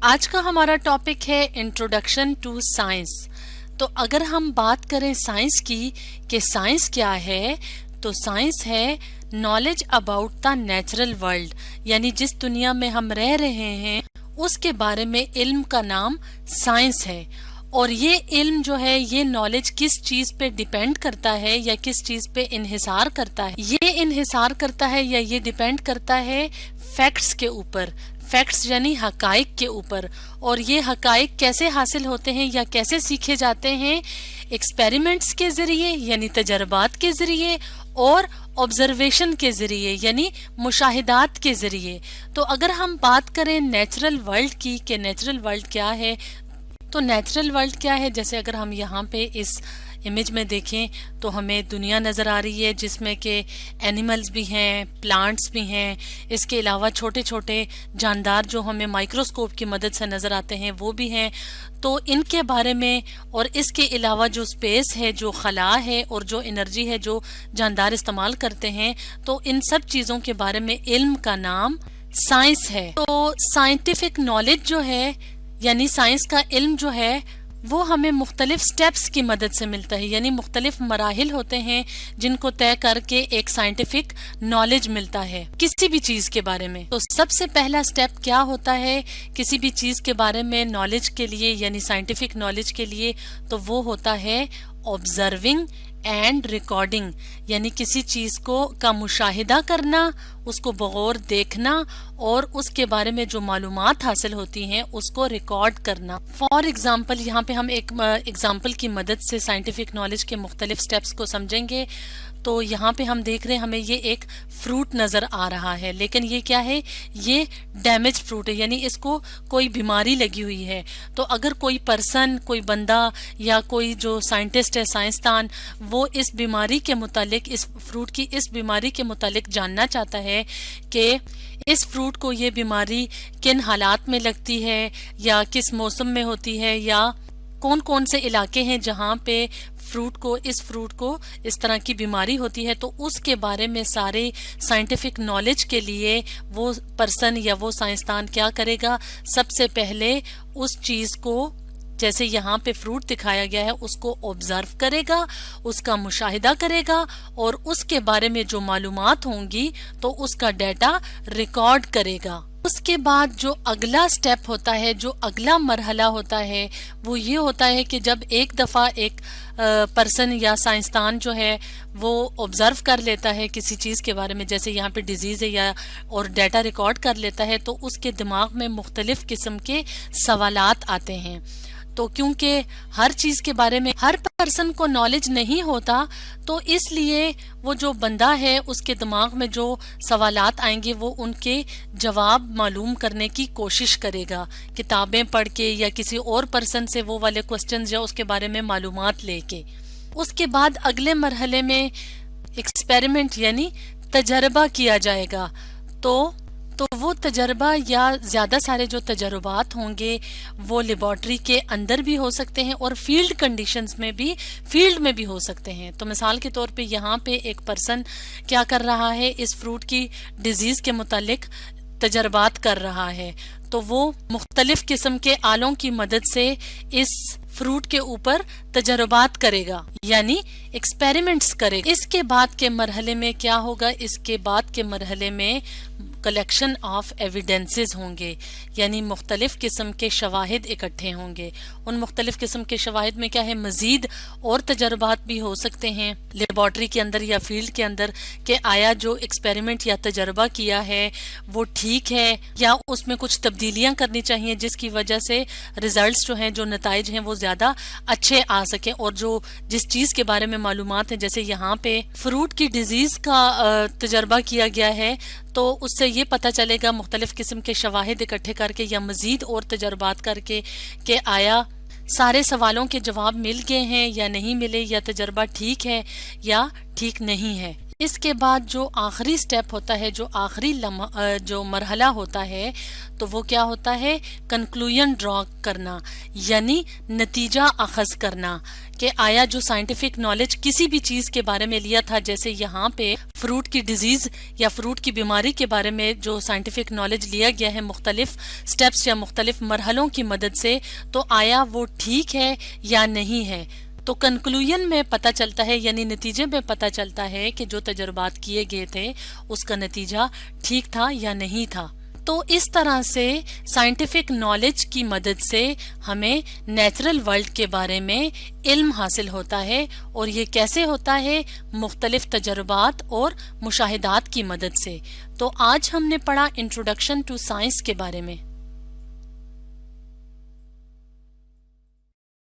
आज का हमारा टॉपिक है इंट्रोडक्शन टू साइंस। तो अगर हम बात करें साइंस की कि साइंस क्या है, तो साइंस है knowledge about the natural world, यानी जिस दुनिया में हम रह रहे हैं उसके बारे में इल्म का नाम साइंस है। और ये इल्म जो है, ये नॉलेज किस चीज पे डिपेंड करता है या किस चीज पे इन्हिसार करता है? ये इन्हिसार करता है या ये डिपेंड करता है फैक्ट्स के ऊपर, फैक्ट्स यानी हकाइक के ऊपर। और ये हकाइक कैसे हासिल होते हैं या कैसे सीखे जाते हैं? एक्सपेरिमेंट्स के जरिए यानी तजर्बात के जरिए और ऑब्जर्वेशन के जरिए यानी मुशाहिदात के जरिए। तो अगर हम बात करें नेचुरल वर्ल्ड की कि नेचुरल वर्ल्ड क्या है, तो नेचुरल वर्ल्ड क्या है, जैसे अगर हम यहाँ पे इस इमेज में देखें तो हमें दुनिया नज़र आ रही है जिसमें कि एनिमल्स भी हैं, प्लांट्स भी हैं, इसके अलावा छोटे छोटे जानदार जो हमें माइक्रोस्कोप की मदद से नज़र आते हैं वो भी हैं। तो इनके बारे में और इसके अलावा जो स्पेस है, जो खला है और जो एनर्जी है जो जानदार इस्तेमाल करते हैं, तो इन सब चीज़ों के बारे में इल्म का नाम साइंस है। तो साइंटिफिक नॉलेज जो है यानी साइंस का इल्म जो है वो हमें मुख्तलिफ स्टेप्स की मदद से मिलता है, यानी मुख्तलिफ मराहिल होते हैं जिनको तय करके एक साइंटिफिक नॉलेज मिलता है किसी भी चीज के बारे में। तो सबसे पहला स्टेप क्या होता है किसी भी चीज के बारे में नॉलेज के लिए यानी साइंटिफिक नॉलेज के लिए? तो वो होता है ऑब्जर्विंग एंड रिकॉर्डिंग, यानी किसी चीज को का मुशाहिदा करना, उसको बगौर देखना और उसके बारे में जो मालूमात हासिल होती हैं उसको रिकॉर्ड करना। फॉर एग्जाम्पल, यहाँ पे हम एक एग्जाम्पल की मदद से साइंटिफिक नॉलेज के मुख्तलिफ स्टेप्स को समझेंगे। तो यहाँ पे हम देख रहे हैं हमें ये एक फ्रूट नजर आ रहा है, लेकिन ये क्या है? ये डैमेज फ्रूट है, यानी इसको कोई बीमारी लगी हुई है। तो अगर कोई पर्सन, कोई बंदा या कोई जो साइंटिस्ट है, साइंसदान, वो इस बीमारी के मुतालिक, इस फ्रूट की इस बीमारी के मुतालिक जानना चाहता है कि इस फ्रूट को ये बीमारी किन हालात में लगती है या किस मौसम में होती है या कौन कौन से इलाके हैं जहाँ पे इस फ्रूट को इस तरह की बीमारी होती है, तो उसके बारे में सारे साइंटिफिक नॉलेज के लिए वो पर्सन या वो साइंसदान क्या करेगा? सबसे पहले उस चीज को, जैसे यहाँ पे फ्रूट दिखाया गया है, उसको ऑब्जर्व करेगा, उसका मुशाहिदा करेगा और उसके बारे में जो मालूमात होंगी तो उसका डाटा रिकॉर्ड करेगा। उसके बाद जो अगला स्टेप होता है, जो अगला मरहला होता है, वो ये होता है कि जब एक दफा एक पर्सन या साइंसदान जो है वो ऑब्जर्व कर लेता है किसी चीज के बारे में, जैसे यहाँ पे डिजीज है या और डाटा रिकॉर्ड कर लेता है, तो उसके दिमाग में मुख्तलिफ किस्म के सवालात आते हैं। तो क्योंकि हर चीज के बारे में हर पर्सन को नॉलेज नहीं होता, तो इसलिए वो जो बंदा है उसके दिमाग में जो सवालात आएंगे वो उनके जवाब मालूम करने की कोशिश करेगा, किताबें पढ़ के या किसी और पर्सन से वो वाले क्वेश्चंस या उसके बारे में मालूमात लेके। उसके बाद अगले मरहले में एक्सपेरिमेंट यानी तजर्बा किया जाएगा। तो वो तजर्बा या ज्यादा सारे जो तजर्बात होंगे वो लेबॉर्ट्री के अंदर भी हो सकते हैं और फील्ड कंडीशंस में भी, फील्ड में भी हो सकते हैं। तो मिसाल के तौर पे यहाँ पे एक पर्सन क्या कर रहा है, इस फ्रूट की डिजीज के मुतालिक तजर्बात कर रहा है, तो वो मुख्तलिफ किस्म के आलों की मदद से इस फ्रूट के ऊपर तजर्बात करेगा यानी एक्सपेरिमेंट्स करेगा। इसके बाद के मरहले में क्या होगा? इसके बाद के मरहले में कलेक्शन ऑफ एविडेंसेस होंगे, यानी मुख्तलिफ किस्म के शवाहिद इकट्ठे होंगे। उन मुख्तलिफ किस्म के शवाहिद में क्या है? मजीद और तजर्बात भी हो सकते हैं लेबॉर्ट्री के अंदर या फील्ड के अंदर कि आया जो एक्सपेरिमेंट या तजर्बा किया है वो ठीक है या उसमें कुछ तब्दीलियां करनी चाहिए जिसकी वजह से रिजल्ट्स जो हैं, जो नताइज हैं, वो ज्यादा अच्छे आ सके। और जो जिस चीज के बारे में मालूमात है, जैसे यहाँ पे फ्रूट की डिजीज का तजर्बा किया गया है, तो उससे ये पता चलेगा मुख्तलिफ किस्म के शवाहिद इकट्ठे करके या मजीद और तजर्बात करके कि आया सारे सवालों के जवाब मिल गए हैं या नहीं मिले, या तजर्बा ठीक है या ठीक नहीं है। اس کے بعد جو آخری سٹیپ ہوتا ہے، جو آخری جو مرحلہ ہوتا ہے، تو وہ کیا ہوتا ہے؟ کنکلوژن ڈرا کرنا، یعنی نتیجہ اخذ کرنا کہ آیا جو سائنٹیفک نالج کسی بھی چیز کے بارے میں لیا تھا، جیسے یہاں پہ فروٹ کی ڈیزیز یا فروٹ کی بیماری کے بارے میں جو سائنٹیفک نالج لیا گیا ہے مختلف سٹیپس یا مختلف مرحلوں کی مدد سے، تو آیا وہ ٹھیک ہے یا نہیں ہے؟ تو کنکلوژن میں پتہ چلتا ہے، یعنی نتیجے میں پتہ چلتا ہے کہ جو تجربات کیے گئے تھے اس کا نتیجہ ٹھیک تھا یا نہیں تھا۔ تو اس طرح سے سائنٹیفک نالج کی مدد سے ہمیں نیچرل ورلڈ کے بارے میں علم حاصل ہوتا ہے، اور یہ کیسے ہوتا ہے؟ مختلف تجربات اور مشاہدات کی مدد سے۔ تو آج ہم نے پڑھا انٹروڈکشن ٹو سائنس کے بارے میں۔